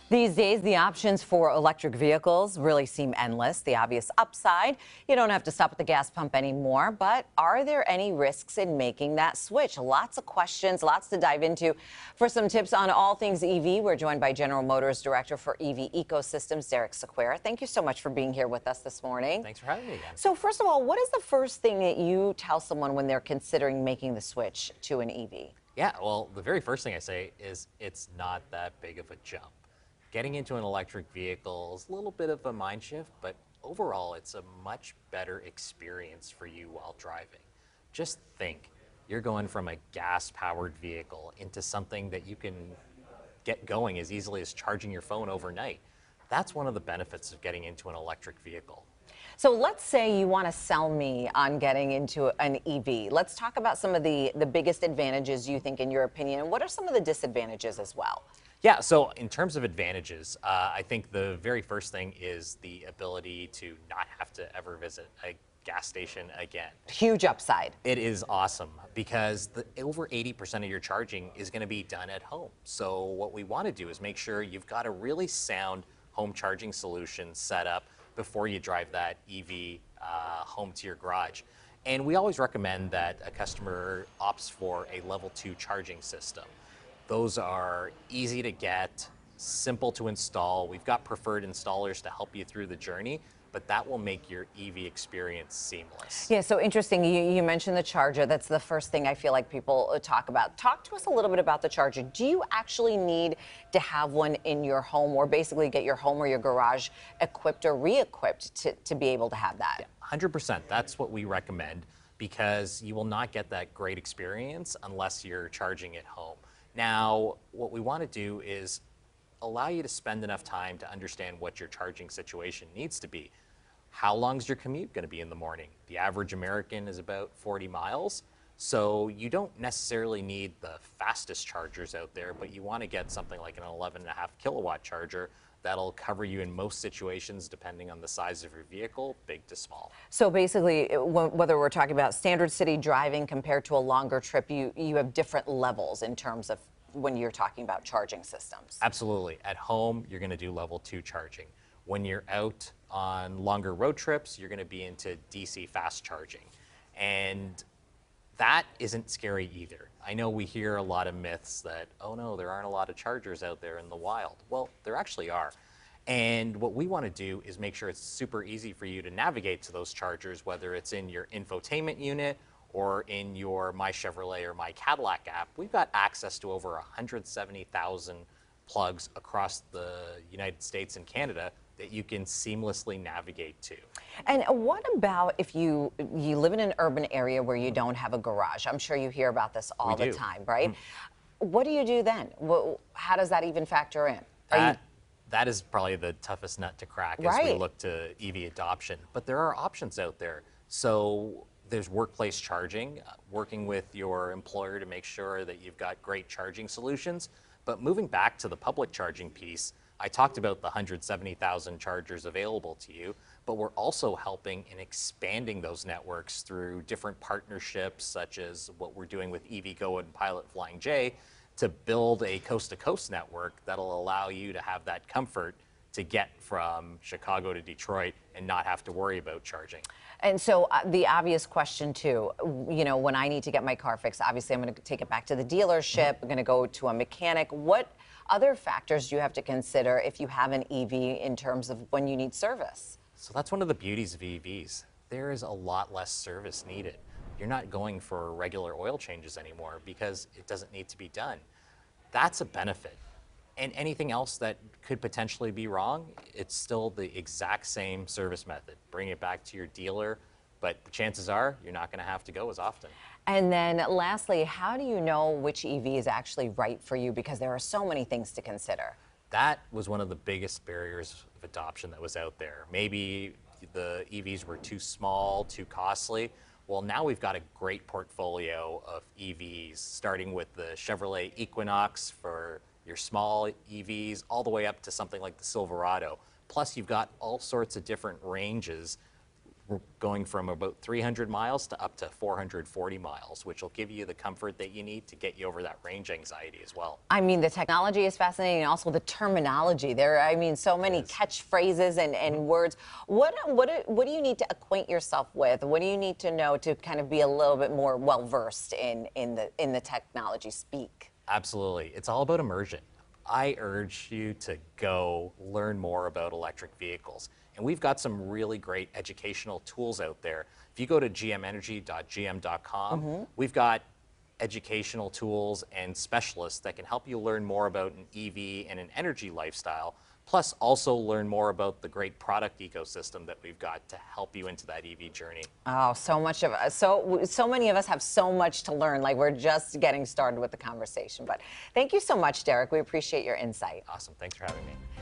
These days, the options for electric vehicles really seem endless. The obvious upside, you don't have to stop at the gas pump anymore. But are there any risks in making that switch? Lots of questions, lots to dive into. For some tips on all things EV, we're joined by General Motors Director for EV Ecosystems, Derek Sequeira. Thank you so much for being here with us this morning. Thanks for having me again. So first of all, what is the first thing that you tell someone when they're considering making the switch to an EV? Yeah, well, the very first thing I say is it's not that big of a jump. Getting into an electric vehicle is a little bit of a mind shift, but overall, it's a much better experience for you while driving. Just think, you're going from a gas-powered vehicle into something that you can get going as easily as charging your phone overnight. That's one of the benefits of getting into an electric vehicle. So let's say you want to sell me on getting into an EV. Let's talk about some of the biggest advantages you think, in your opinion, and what are some of the disadvantages as well? Yeah, so in terms of advantages, I think the very first thing is the ability to not have to ever visit a gas station again. Huge upside. It is awesome because over 80% of your charging is going to be done at home. So what we want to do is make sure you've got a really sound home charging solution set up before you drive that EV home to your garage. And we always recommend that a customer opts for a level 2 charging system. Those are easy to get, simple to install. We've got preferred installers to help you through the journey, but that will make your EV experience seamless. Yeah, so interesting. You mentioned the charger. That's the first thing I feel like people talk about. Talk to us a little bit about the charger. Do you actually need to have one in your home, or basically get your home or your garage equipped or re-equipped to be able to have that? Yeah, 100%. That's what we recommend, because you will not get that great experience unless you're charging at home. Now, what we want to do is allow you to spend enough time to understand what your charging situation needs to be. How long is your commute going to be in the morning? The average American is about 40 miles. So you don't necessarily need the fastest chargers out there, but you want to get something like an 11.5 kilowatt charger that'll cover you in most situations, depending on the size of your vehicle, big to small. So basically, whether we're talking about standard city driving compared to a longer trip, you have different levels in terms of when you're talking about charging systems. Absolutely. At home, you're going to do level 2 charging. When you're out on longer road trips, you're going to be into DC fast charging. And that isn't scary either. I know we hear a lot of myths that, oh no, there aren't a lot of chargers out there in the wild. Well, there actually are. And what we want to do is make sure it's super easy for you to navigate to those chargers, whether it's in your infotainment unit or in your My Chevrolet or My Cadillac app. We've got access to over 170,000 plugs across the United States and Canada that you can seamlessly navigate to. And what about if you live in an urban area where you don't have a garage? I'm sure you hear about this all the time, right? What do you do then? How does that even factor in? That is probably the toughest nut to crack as we look to EV adoption. But there are options out there. So there's workplace charging, working with your employer to make sure that you've got great charging solutions. But moving back to the public charging piece, I talked about the 170,000 chargers available to you, but we're also helping in expanding those networks through different partnerships, such as what we're doing with EVgo and Pilot Flying J, to build a coast-to-coast network that'll allow you to have that comfort to get from Chicago to Detroit and not have to worry about charging. And so the obvious question too, when I need to get my car fixed, obviously I'm going to take it back to the dealership, I'm going to go to a mechanic. What other factors do you have to consider if you have an EV in terms of when you need service? So that's one of the beauties of EVs. There is a lot less service needed. You're not going for regular oil changes anymore because it doesn't need to be done. That's a benefit. And anything else that could potentially be wrong, it's still the exact same service method. Bring it back to your dealer, but the chances are you're not going to have to go as often. And then lastly, how do you know which EV is actually right for you? Because there are so many things to consider. That was one of the biggest barriers of adoption that was out there. Maybe the EVs were too small, too costly. Well, now we've got a great portfolio of EVs, starting with the Chevrolet Equinox for your small EVs, all the way up to something like the Silverado. Plus, you've got all sorts of different ranges We're going from about 300 miles to up to 440 miles, which will give you the comfort that you need to get you over that range anxiety as well. I mean, the technology is fascinating, and also the terminology. I mean, so many catchphrases and words. What do you need to acquaint yourself with? What do you need to know to kind of be a little bit more well versed in the technology speak? Absolutely. It's all about immersion. I urge you to go learn more about electric vehicles. And we've got some really great educational tools out there. If you go to gmenergy.gm.com, we've got educational tools and specialists that can help you learn more about an EV and an energy lifestyle, plus also learn more about the great product ecosystem that we've got to help you into that EV journey. Oh, so much of us, so many of us have so much to learn. Like, we're just getting started with the conversation. But thank you so much, Derek. We appreciate your insight. Awesome. Thanks for having me.